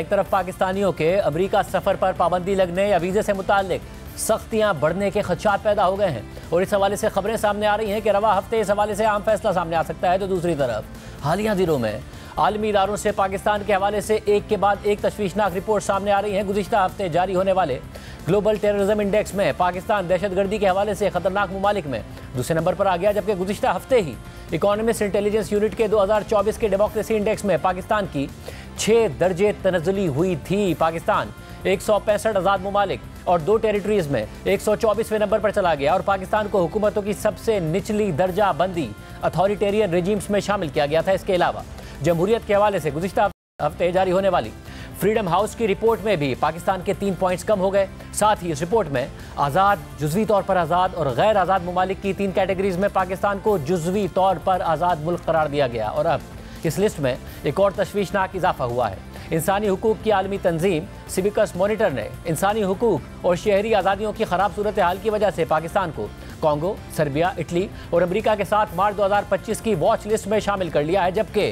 एक तरफ पाकिस्तानियों के अमेरिका सफर पर पाबंदी लगने या वीजे से मुताल्लिक सख्तियां बढ़ने के खदशात पैदा हो गए हैं और इस हवाले से खबरें सामने आ रही हैं कि रवा हफ्ते इस हवाले से अहम फैसला सामने आ सकता है। तो दूसरी तरफ हालिया दिनों में आलमी इदारों से पाकिस्तान के हवाले से एक के बाद एक तशवीशनाक रिपोर्ट सामने आ रही है। गुज़िश्ता हफ्ते जारी होने वाले ग्लोबल टेररिज्म इंडेक्स में पाकिस्तान दहशतगर्दी के हवाले से खतरनाक ममालिक में दूसरे नंबर पर आ गया, जबकि गुज़िश्ता हफ्ते ही इकोनॉमिस्ट इंटेलिजेंस यूनिट के 2024 के डेमोक्रेसी इंडेक्स में पाकिस्तान की 6 दर्जे तनज़्ज़ुली हुई थी। पाकिस्तान 165 आज़ाद ममालिक और 2 टेरिटरीज़ में 124वें नंबर पर चला गया और पाकिस्तान को हुकूमतों की सबसे निचली दर्जा बंदी अथॉरिटेरियन रेजिम्स में शामिल किया गया था। इसके अलावा जमहूरियत के हवाले से गुज़िश्ता हफ्ते जारी होने वाली फ्रीडम हाउस की रिपोर्ट में भी पाकिस्तान के 3 पॉइंट्स कम हो गए। साथ ही इस रिपोर्ट में आज़ाद, जुज़वी तौर पर आज़ाद और गैर आज़ाद ममालिक की 3 कैटेगरीज में पाकिस्तान को जुज़वी तौर पर आज़ाद मुल्क करार दिया गया और अब इस लिस्ट में एक और तशवीशनाक इजाफा हुआ है। इंसानी हुकूक की आलमी तंजीम सिविकस मॉनिटर ने इंसानी हुकूक और शहरी आज़ादियों की ख़राब सूरत हाल की वजह से पाकिस्तान को कॉन्गो, सर्बिया, इटली और अमेरिका के साथ मार्च 2025 की वॉच लिस्ट में शामिल कर लिया है, जबकि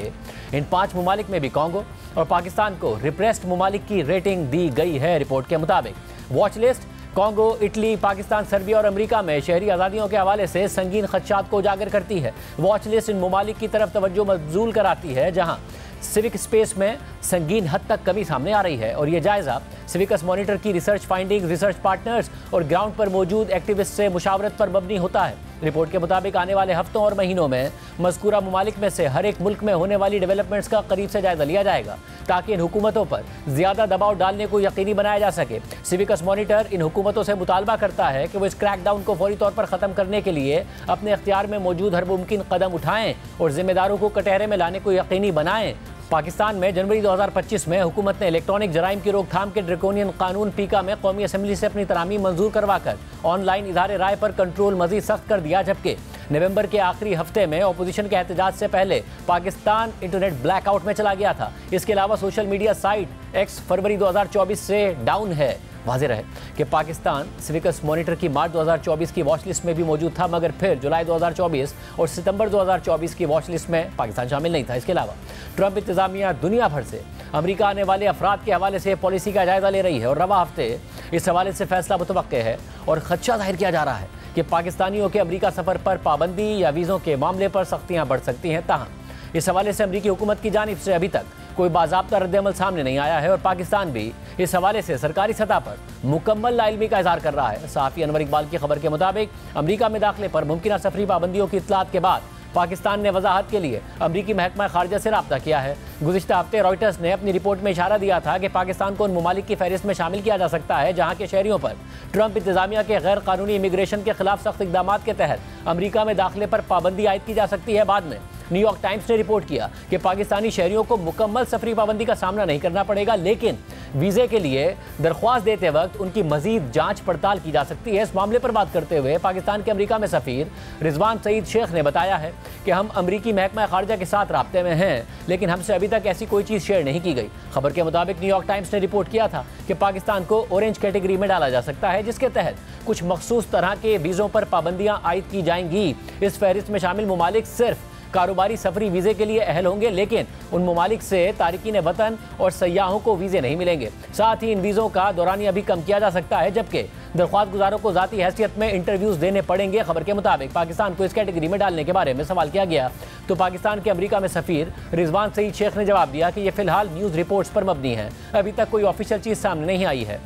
इन 5 ममालिक में भी कॉन्गो और पाकिस्तान को रिप्रेस्ड ममालिक की रेटिंग दी गई है। रिपोर्ट के मुताबिक watch list Congo, Italy, Pakistan, Serbia और अमेरिका में शहरी आज़ादियों के हवाले से संगीन खदशात को उजागर करती है। वॉच लिस्ट इन ममालिक की तरफ तवज्जो मबजूल कराती है जहाँ सिविक स्पेस में संगीन हद तक कमी सामने आ रही है और यह जायज़ा सिविकस मॉनिटर की रिसर्च फाइंडिंग्स, रिसर्च पार्टनर्स और ग्राउंड पर मौजूद एक्टिविस्ट से मुशावरत पर मबनी होता है। रिपोर्ट के मुताबिक आने वाले हफ्तों और महीनों में मज़कूरा ममालिक में से हर एक मुल्क में होने वाली डेवलपमेंट्स का करीब से जायजा लिया जाएगा ताकि इन हुकूमतों पर ज़्यादा दबाव डालने को यकीनी बनाया जा सके। सिविकस मॉनिटर इन हुकूमतों से मुतालबा करता है कि वो इस क्रैकडाउन को फौरी तौर पर ख़त्म करने के लिए अपने इख्तियार में मौजूद हर मुमकिन कदम उठाएँ और जिम्मेदारों को कटहरे में लाने को यकीनी बनाएँ। पाकिस्तान में जनवरी 2025 में हुकूमत ने इलेक्ट्रॉनिक जराइम की रोकथाम के ड्रैकोनियन कानून पीका में कौमी असम्बली से अपनी तरामीम मंजूर करवाकर ऑनलाइन इज़हार राय पर कंट्रोल मज़ीद सख्त कर दिया, जबकि नवंबर के आखिरी हफ्ते में अपोजिशन के एहतजाज से पहले पाकिस्तान इंटरनेट ब्लैकआउट में चला गया था। इसके अलावा सोशल मीडिया साइट एक्स फरवरी 2024 से डाउन है। वाज़ेह रहे कि पाकिस्तान सिविकस मॉनिटर की मार्च 2024 की वॉच लिस्ट में भी मौजूद था, मगर फिर जुलाई 2024 और सितंबर 2024 की वॉच लिस्ट में पाकिस्तान शामिल नहीं था। इसके अलावा ट्रंप इंतज़ामिया दुनिया भर से अमेरिका आने वाले अफराद के हवाले से पॉलिसी का जायज़ा ले रही है और रवा हफ्ते इस हवाले से फैसला मुतवक्के है और खदशा जाहिर किया जा रहा है कि पाकिस्तानियों के अमेरिका सफ़र पर पाबंदी या वीज़ों के मामले पर सख्तियाँ बढ़ सकती हैं। ताहम इस हवाले से अमेरिकी हुकूमत की जानिब से अभी तक कोई बाज़ाब्ता रद्द-ए-अमल सामने नहीं आया है और पाकिस्तान भी इस हवाले से सरकारी सतह पर मुकम्मल लाइल्मी का इज़हार कर रहा है। सहाफ़ी अनवर इकबाल की खबर के मुताबिक अमेरिका में दाखिले पर मुमकिन सफरी पाबंदियों की इत्तलात के बाद पाकिस्तान ने वजाहत के लिए अमरीकी महकमा खारजा से रब्ता किया है। गुज़िश्ता हफ्ते रॉयटर्स ने अपनी रिपोर्ट में इशारा दिया था कि पाकिस्तान को उन ममालिक की फहरिस्त में शामिल किया जा सकता है जहाँ के शहरियों पर ट्रंप इंतज़ामिया के गैर कानूनी इमिग्रेशन के खिलाफ सख्त इक़दाम के तहत अमरीका में दाखिले पर पाबंदी आयद की जा सकती है। बाद में न्यूयॉर्क टाइम्स ने रिपोर्ट किया कि पाकिस्तानी शहरियों को मुकम्मल सफरी पाबंदी का सामना नहीं करना पड़ेगा, लेकिन वीज़े के लिए दरख्वास्त देते वक्त उनकी मजीद जांच पड़ताल की जा सकती है। इस मामले पर बात करते हुए पाकिस्तान के अमेरिका में सफ़ीर रिजवान सईद शेख ने बताया है कि हम अमरीकी महकमा खारजा के साथ राब्ते में हैं, लेकिन हमसे अभी तक ऐसी कोई चीज़ शेयर नहीं की गई। खबर के मुताबिक न्यूयॉर्क टाइम्स ने रिपोर्ट किया था कि पाकिस्तान को ऑरेंज कैटेगरी में डाला जा सकता है, जिसके तहत कुछ मखसूस तरह के वीज़ों पर पाबंदियाँ आयद की जाएंगी। इस फहरिस्त में शामिल ममालिक सिर्फ कारोबारी सफरी वीज़े के लिए अहल होंगे, लेकिन उन ममालिक से तारिकीन वतन और सयाहों को वीज़े नहीं मिलेंगे। साथ ही इन वीज़ों का दौरानिया भी कम किया जा सकता है, जबकि दरख्वास्त गुजारों को ज़ाती हैसियत में इंटरव्यूज़ देने पड़ेंगे। खबर के मुताबिक पाकिस्तान को इस कैटेगरी में डालने के बारे में सवाल किया गया तो पाकिस्तान के अमेरिका में सफ़ीर रिजवान सईद शेख ने जवाब दिया कि यह फ़िलहाल न्यूज़ रिपोर्ट्स पर मबनी है, अभी तक कोई ऑफिशियल चीज़ सामने नहीं आई है,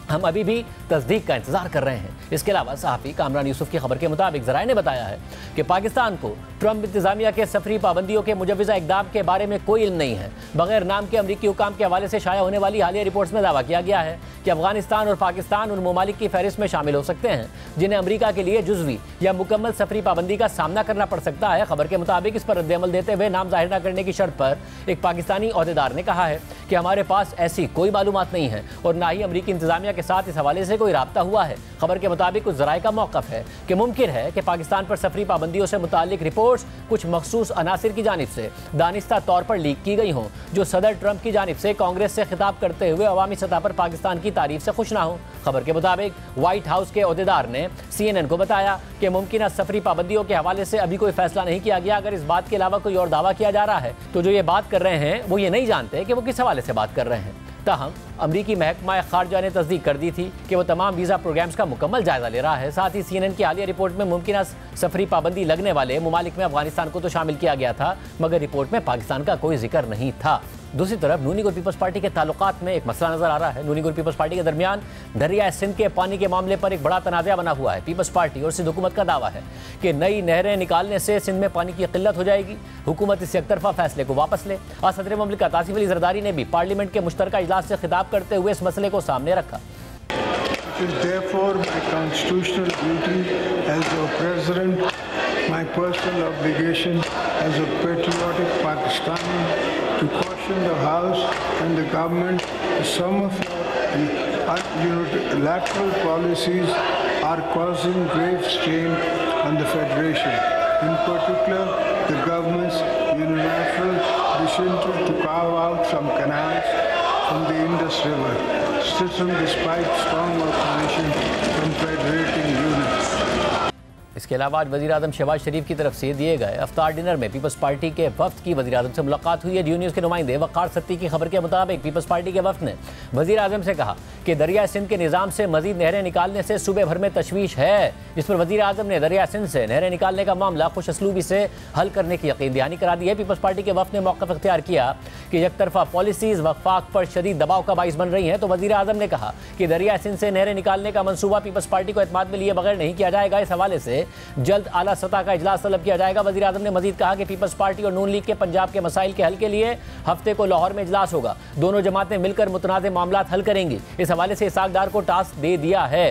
हम अभी भी तस्दीक का इंतजार कर रहे हैं। इसके अलावा सहाफ़ी कामरान यूसुफ की खबर के मुताबिक ज़राए ने बताया है कि पाकिस्तान को ट्रंप इंतज़ामिया के सफरी पाबंदियों के मुजवज़ा इक़दाम के बारे में कोई इल्म नहीं है। बगैर नाम के अमरीकी हुकाम के हवाले से शाया होने वाली हालिया रिपोर्ट्स में दावा किया गया है कि अफगानिस्तान और पाकिस्तान उन ममालिक की फहरिस्त में शामिल हो सकते हैं जिन्हें अमरीका के लिए जुज़वी या मुकम्मल सफरी पाबंदी का सामना करना पड़ सकता है। खबर के मुताबिक इस पर रद्द-ए-अमल देते हुए नाम जाहिर न करने की शर्त पर एक पाकिस्तानी ओहदेदार ने कहा है कि हमारे पास ऐसी कोई मालूमात नहीं है और ना ही अमरीकी इंतज़ामिया के साथ इस हवाले से कोई राब्ता हुआ है। खबर के मुताबिक कुछ ज़राए का मौक़िफ़ है कि मुमकिन है कि पाकिस्तान पर सफरी पाबंदियों से मुताल्लिक रिपोर्ट्स कुछ मखसूस अनासिर की जानिब से दानिस्ता तौर पर लीक की गई हों, जो सदर ट्रंप की जानिब से कांग्रेस से खिताब करते हुए अवामी सतह पर पाकिस्तान की तारीफ से खुश ना हो। खबर के मुताबिक व्हाइट हाउस के ओहदेदार ने CNN को बताया कि मुमकिन सफरी पाबंदियों के हवाले से अभी कोई फैसला नहीं किया गया। अगर इस बात के अलावा कोई और दावा किया जा रहा है तो जो ये बात कर रहे हैं वो ये नहीं जानते कि वो किस हवाले से बात कर रहे हैं। ताहम अमरीकी महकमा खारजा ने तस्दीक कर दी थी कि वो तमाम वीज़ा प्रोग्राम्स का मुकम्मल जायजा ले रहा है। साथ ही CNN की हालिया रिपोर्ट में मुमकिन सफरी पाबंदी लगने वाले ममालिक में अफगानिस्तान को तो शामिल किया गया था, मगर रिपोर्ट में पाकिस्तान का कोई जिक्र नहीं था। दूसरी तरफ नूनी और पीपल्स पार्टी के ताल्लुकात में एक मसला नजर आ रहा है। नूनी और पीपल्स पार्टी के दरमियान दरिया सिंध के पानी के मामले पर एक बड़ा तनाज़ा बना हुआ है। पीपल्स पार्टी और सिंध हुकूमत का दावा है कि नई नहरें निकालने से सिंध में पानी की किल्लत हो जाएगी। हुकूमत इस एकतरफा फैसले को वापस ले। आज सदर मुमलिकत आसिफ अली जरदारी ने भी पार्लियामेंट के मुश्तरका इजलास से खिताब करते हुए इस मसले को सामने रखा। My personal obligation as a patriotic Pakistani to caution the House and the government that some of your lateral policies are causing grave strain on the Federation. In particular, the government's unilateral decision to carve out some canals from the Indus River, still despite strong opposition from federating units. इसके अलावा आज वज़ीर आज़म शहबाज शरीफ की तरफ से दिए गए अफ्तार dinner में पीपल्स पार्टी के वफ्द की वज़ीर आज़म से मुलाकात हुई है। डी न्यूज़ के नुमाइंदे वक़ार सत्ती की खबर के मुताबिक पीपल्स पार्टी के वफ्द ने वज़ीर आज़म से कहा कि दरिया सिंध के निज़ाम से मज़ीद नहरें निकालने से सूबे भर में तशवीश है, जिस पर वज़ीर आज़म ने दरिया सिंध से नहरें निकालने का मामला खुश असलूबी से हल करने की यकीन दहानी करा दी है। पीपल्स पार्टी के वफ्द ने मौक़िफ़ इख्तियार किया कि एकतरफा पॉलिसीज़ वफाक पर शदीद दबाव का बाइस बन रही हैं, तो वज़ीर आज़म ने कहा कि दरिया सिंध से नहरें निकालने का मनसूबा पीपल्स पार्टी को एतमाद में लिए बगैर नहीं किया जाएगा। इस हवाले से जल्द आला सतह का इजलास तलब किया जाएगा। वज़ीर आज़म ने मजीद कहा कि पीपल्स पार्टी और नून लीग के पंजाब के मसाइल के हल के लिए हफ्ते को लाहौर में इजलास होगा। दोनों जमातें मिलकर मुतनाज़ मामलात हल करेंगी। इस हवाले से इसाक डार को टास्क दे दिया है।